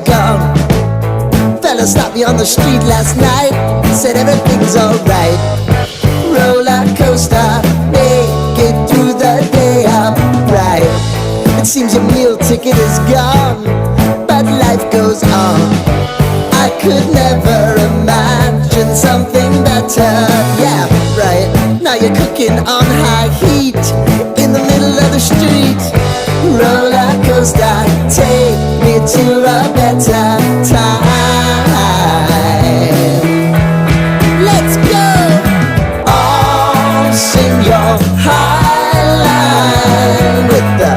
gone. Fella stopped me on the street last night, said everything's alright. Roller coaster, make it through the day upright. It seems your meal ticket is gone, but life goes on. I could never imagine something better. Yeah, right. Now you're cooking on high heat in the middle of the street. Roller coaster, take me to a better time. Let's go! All sing your high line with the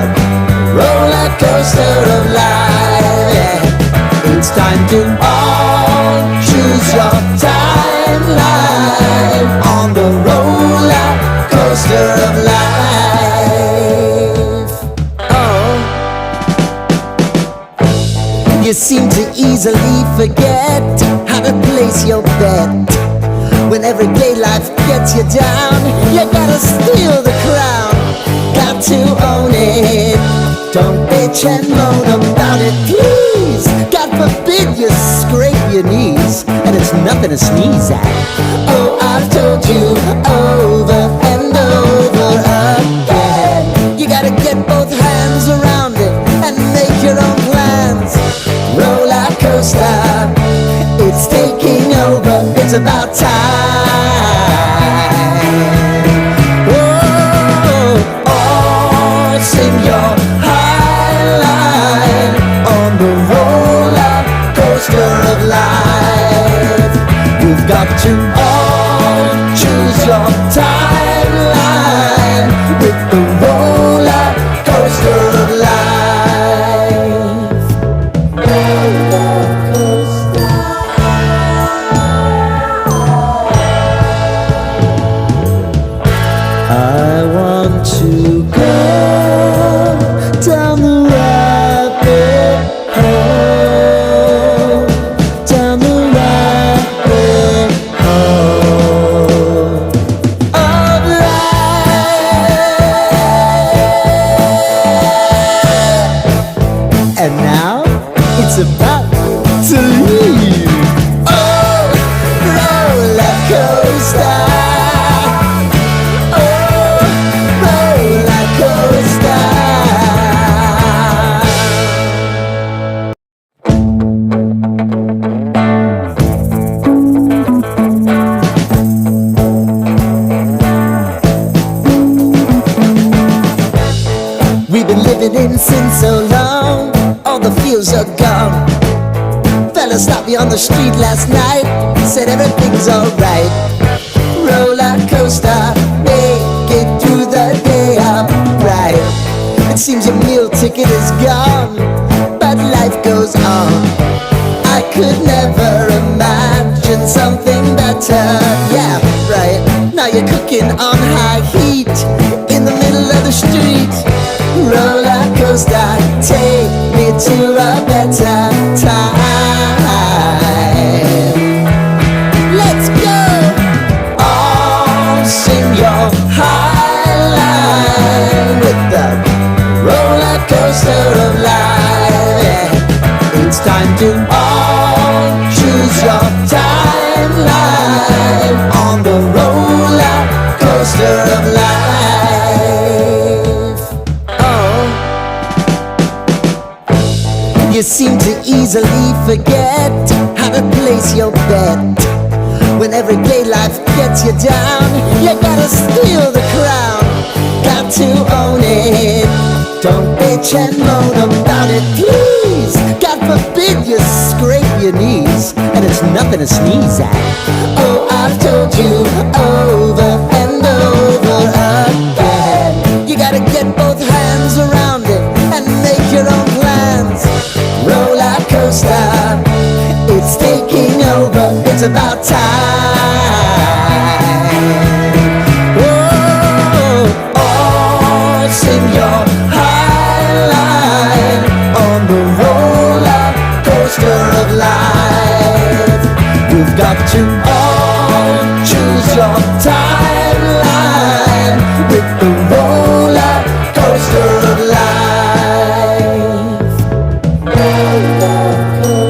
roller coaster of life. Yeah. It's time to all choose your timeline on the roller coaster of life. Oh, you seem to easily forget how to place your bet. When everyday life gets you down, you gotta steal the crown. Got to own it. Don't bitch and moan about it, please. God forbid you scrape your knees, and it's nothing to sneeze at. Oh, I've told you over and over again, you gotta get both hands around it and make your own plans. Roller coaster, it's taking over, it's about time. Oh, oh, sing your high line on the roller coaster of life. You've got to all choose your timeline with the roller coaster of life. Roller coaster. I want to go down the rabbit hole, down the rabbit hole of life. And now it's about to leave. Oh, roller coaster. We've been living in sin so long, all the feels are gone. Fella stopped me on the street last night, said everything's alright. Roller coaster, make it through the day upright. It seems your meal ticket is gone, but life goes on. I could never imagine something better. Yeah, right. Now you're cooking on high heat in the middle of the street. Roller coaster, take me to a better time. Let's go! All sing your high line with the roller coaster of life. Yeah. It's time to all choose your timeline on the roller coaster of life. You seem to easily forget how to place your bet. When everyday life gets you down, you gotta steal the crown. Got to own it. Don't bitch and moan about it, please. God forbid you scrape your knees, and it's nothing to sneeze at. Oh, I've told you over and over again, you gotta get both hands around it and make your own plans. Roller coaster, it's taking over, it's about time. Oh, oh, sing your high line on the roller coaster of life. You've got to all choose your timeline with the roller coaster of life. Roller coaster.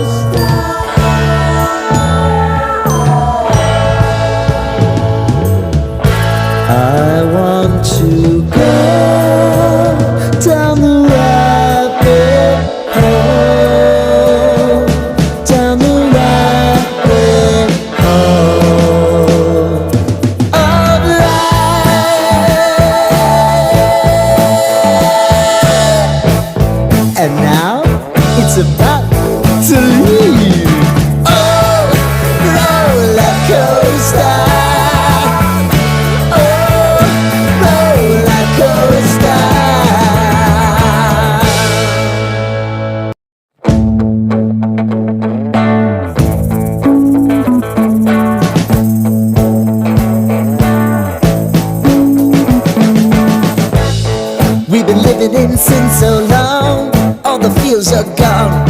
sin so long, all the feels are gone.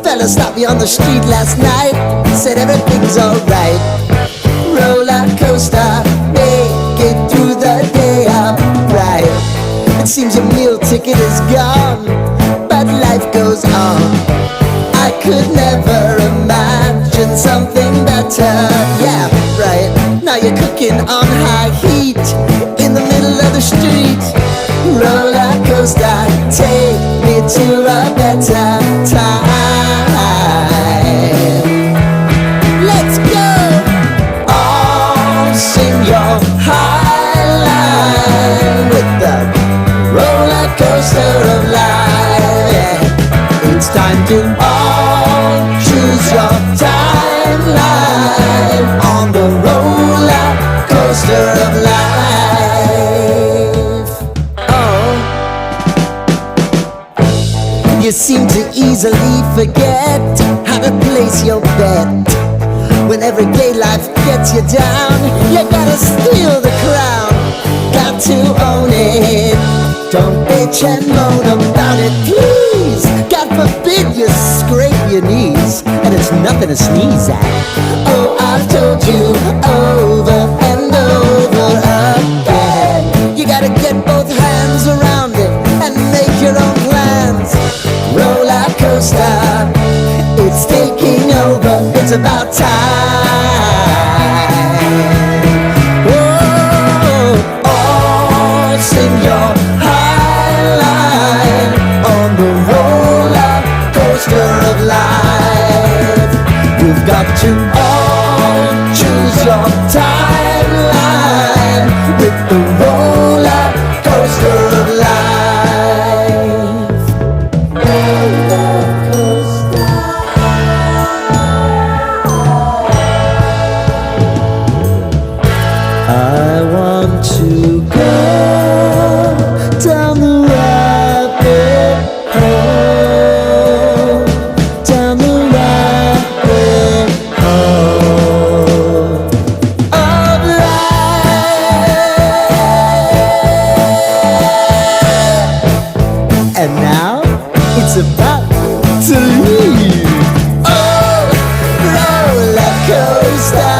Fella stopped me on the street last night, said everything's alright. Roller coaster, make it through the day upright. It seems your meal ticket is gone, but life goes on. I could never imagine something better. Yeah, right. Now you're cooking on high heat in the middle of the street. Roller coaster, take me to a better time. Let's go! All sing your high line with the roller coaster of life. Yeah. It's time to all choose your timeline on the roller coaster of life. Oh, you seem to easily forget how to place your bet. When everyday life gets you down, you gotta steal the crown. Got to own it. Don't bitch and moan about it, please. God forbid you scrape your knees, and it's nothing to sneeze at. Oh, I've told you over and over again, you gotta get both hands around it and make your own plans. Roller coaster, it's taking over, it's about time. Whoa, oh, sing your high line on the roller coaster of life. You've got to all choose your timeline with the roller coaster of life. Roller coaster. I want to go down the rabbit hole, down the rabbit hole of life. And now it's about to leave. Oh, roller coaster.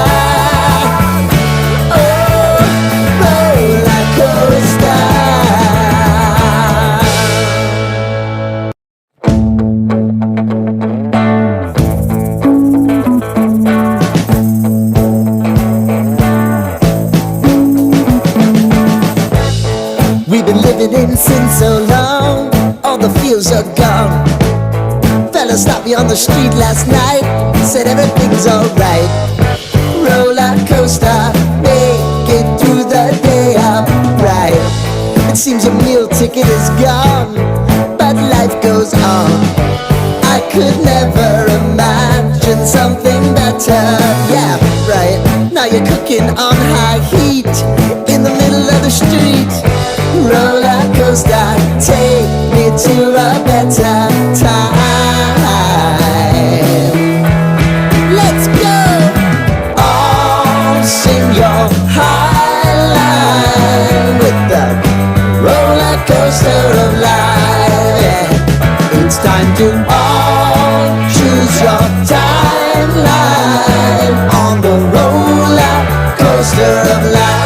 We've been living in sin so long, all the feels are gone. Fella stopped me on the street last night, said everything's alright. Roller coaster, make it through the day upright. It seems your meal ticket is gone, but life goes on. I could never imagine something better. Yeah, right. Now you're cooking on high heat in the middle of the street. Roller coaster, take me to a better time. Let's go! All sing your high line with the roller coaster of life. Yeah. It's time to all choose your timeline on the roller coaster of life.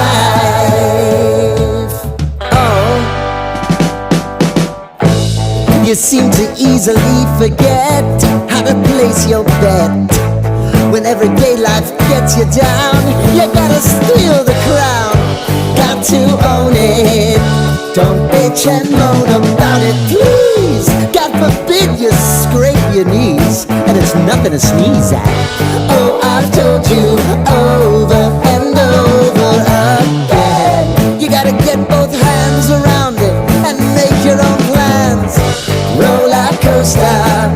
You seem to easily forget how to place your bet. When everyday life gets you down, you gotta steal the crown. Got to own it. Don't bitch and moan about it, please. God forbid you scrape your knees, and it's nothing to sneeze at. Oh, I've told you over and over again, you gotta get both hands around it and make your own plans. Roller coaster,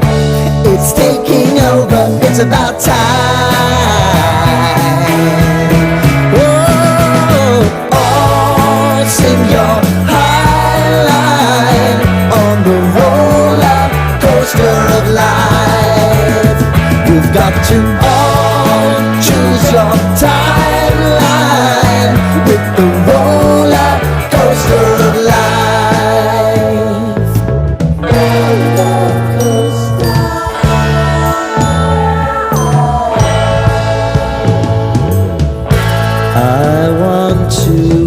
it's taking over, it's about time. Whoa, oh, sing your high line on the roller coaster of life. You've got to all choose your timeline with the roller coaster of life. too.